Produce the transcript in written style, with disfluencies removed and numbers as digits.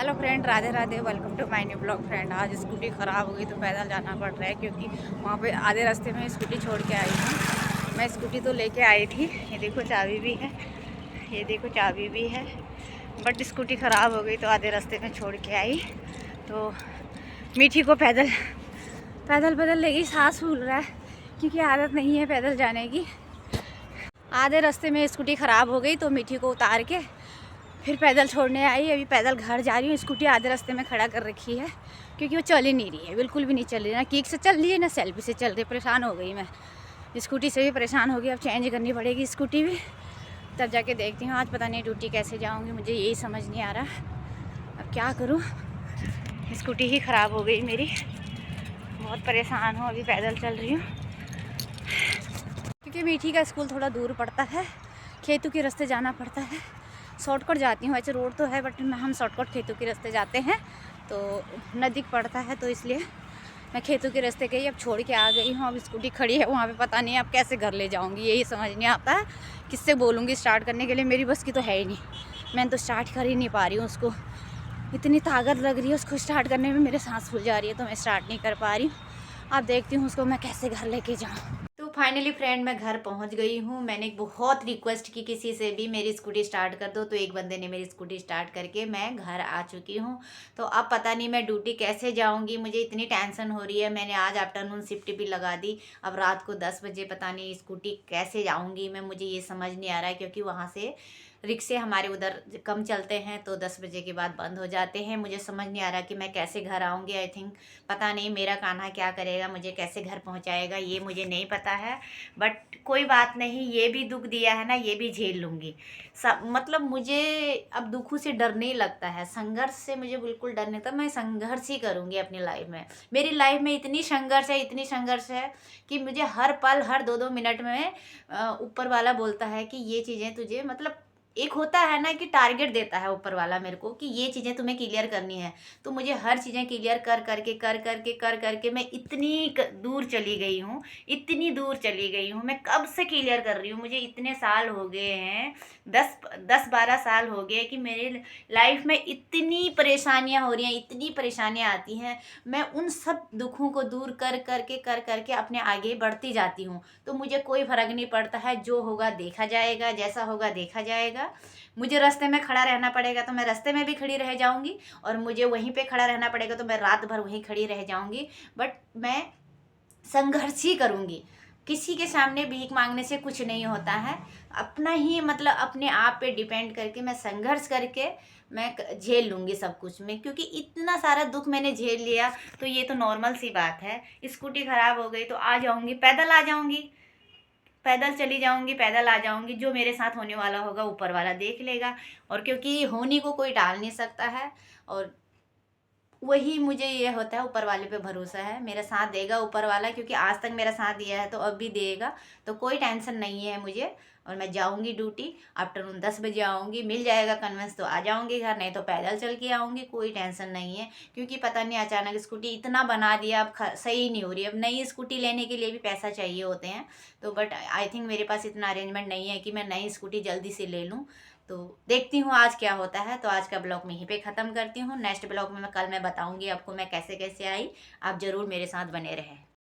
Hello friend, Radhe Radhe. Welcome to my new blog. Friend, आज scooty ख़राब हो गई तो पैदल जाना पड़ रहा है क्योंकि वहाँ पे आधे रास्ते में स्कूटी छोड़ के आई हूँ। मैं स्कूटी तो लेके आई थी, ये देखो चाबी भी है, ये देखो चाबी भी है, बट स्कूटी ख़राब हो गई तो आधे रास्ते में छोड़ के आई। तो मीठी को पैदल पैदल पैदल लेगी, सांस फूल रहा है क्योंकि आदत नहीं है पैदल जाने की। आधे रास्ते में स्कूटी ख़राब हो गई तो मीठी को उतार के फिर पैदल छोड़ने आई। अभी पैदल घर जा रही हूँ। स्कूटी आधे रास्ते में खड़ा कर रखी है क्योंकि वो चल ही नहीं रही है, बिल्कुल भी नहीं चल रही, ना किक से चल रही है ना सेल्फी से चल रही। परेशान हो गई मैं, स्कूटी से भी परेशान हो गई। अब चेंज करनी पड़ेगी स्कूटी भी, तब जाके देखती हूँ। आज पता नहीं ड्यूटी कैसे जाऊँगी, मुझे यही समझ नहीं आ रहा अब क्या करूँ। स्कूटी ही ख़राब हो गई मेरी, बहुत परेशान हूँ। अभी पैदल चल रही हूँ क्योंकि मीठी का स्कूल थोड़ा दूर पड़ता है, खेतों के रास्ते जाना पड़ता है। शॉर्टकट जाती हूँ, ऐसे रोड तो है बट हम शॉर्टकट खेतों के रास्ते जाते हैं तो नज़दीक पड़ता है, तो इसलिए मैं खेतों के रास्ते गई। अब छोड़ के आ गई हूँ। अब स्कूटी खड़ी है वहाँ पे, पता नहीं अब कैसे घर ले जाऊँगी, यही समझ नहीं आता है। किससे बोलूँगी स्टार्ट करने के लिए, मेरी बस की तो है ही नहीं। मैं तो स्टार्ट कर ही नहीं पा रही हूँ उसको, इतनी ताकत लग रही है उसको स्टार्ट करने में, मेरे सांस फूल जा रही है तो मैं स्टार्ट नहीं कर पा रही हूँ। अब देखती हूँ उसको मैं कैसे घर लेके जाऊँ। तो फाइनली फ्रेंड, मैं घर पहुंच गई हूँ। मैंने बहुत रिक्वेस्ट की किसी से भी मेरी स्कूटी स्टार्ट कर दो, तो एक बंदे ने मेरी स्कूटी स्टार्ट करके मैं घर आ चुकी हूँ। तो अब पता नहीं मैं ड्यूटी कैसे जाऊँगी, मुझे इतनी टेंशन हो रही है। मैंने आज आफ्टरनून शिफ्ट भी लगा दी। अब रात को 10 बजे पता नहीं स्कूटी कैसे जाऊँगी मैं, मुझे ये समझ नहीं आ रहा है क्योंकि वहाँ से रिक्शे हमारे उधर कम चलते हैं तो 10 बजे के बाद बंद हो जाते हैं। मुझे समझ नहीं आ रहा कि मैं कैसे घर आऊँगी। आई थिंक पता नहीं मेरा कान्हा क्या करेगा, मुझे कैसे घर पहुँचाएगा, ये मुझे नहीं पता है। बट कोई बात नहीं, ये भी दुख दिया है ना, ये भी झेल लूँगी। सब मतलब मुझे अब दुखों से डर नहीं लगता है, संघर्ष से मुझे बिल्कुल डर नहीं लगता। मैं संघर्ष ही करूँगी अपनी लाइफ में। मेरी लाइफ में इतनी संघर्ष है, इतनी संघर्ष है कि मुझे हर पल हर 2-2 मिनट में ऊपर वाला बोलता है कि ये चीज़ें तुझे, मतलब एक होता है ना कि टारगेट देता है ऊपर वाला मेरे को कि ये चीज़ें तुम्हें क्लियर करनी है। तो मुझे हर चीज़ें क्लियर कर करके मैं इतनी दूर चली गई हूँ, इतनी दूर चली गई हूँ। मैं कब से क्लियर कर रही हूँ, मुझे इतने साल हो गए हैं, 10-12 साल हो गए कि मेरे लाइफ में इतनी परेशानियाँ हो रही हैं, इतनी परेशानियाँ आती हैं। मैं उन सब दुखों को दूर कर करके अपने आगे बढ़ती जाती हूँ। तो मुझे कोई फ़र्क नहीं पड़ता है, जो होगा देखा जाएगा, जैसा होगा देखा जाएगा। मुझे रास्ते में खड़ा रहना पड़ेगा तो मैं रास्ते में भी खड़ी रह जाऊंगी, और मुझे वहीं पे खड़ा रहना पड़ेगा तो मैं रात भर वहीं खड़ी रह जाऊंगी। बट मैं संघर्ष ही करूंगी। किसी के सामने भीख मांगने से कुछ नहीं होता है। अपना ही मतलब अपने आप पे डिपेंड करके मैं संघर्ष करके मैं झेल लूँगी सब कुछ में, क्योंकि इतना सारा दुख मैंने झेल लिया तो ये तो नॉर्मल सी बात है। स्कूटी ख़राब हो गई तो आ जाऊँगी, पैदल आ जाऊँगी, पैदल चली जाऊंगी, पैदल आ जाऊंगी। जो मेरे साथ होने वाला होगा ऊपर वाला देख लेगा, और क्योंकि होनी को कोई टाल नहीं सकता है। और वही मुझे ये होता है, ऊपर वाले पे भरोसा है, मेरा साथ देगा ऊपर वाला, क्योंकि आज तक मेरा साथ दिया है तो अब भी देगा। तो कोई टेंशन नहीं है मुझे। और मैं जाऊंगी ड्यूटी, आफ्टरनून 10 बजे आऊँगी, मिल जाएगा कन्वेंस तो आ जाऊंगी घर, नहीं तो पैदल चल के आऊँगी, कोई टेंशन नहीं है। क्योंकि पता नहीं अचानक स्कूटी इतना बना दिया, अब सही नहीं हो रही। अब नई स्कूटी लेने के लिए भी पैसा चाहिए होते हैं, तो बट आई थिंक मेरे पास इतना अरेंजमेंट नहीं है कि मैं नई स्कूटी जल्दी से ले लूँ। तो देखती हूँ आज क्या होता है। तो आज का ब्लॉग मैं यहीं पे ख़त्म करती हूँ। नेक्स्ट ब्लॉग में कल मैं बताऊँगी आपको मैं कैसे कैसे आई। आप ज़रूर मेरे साथ बने रहें।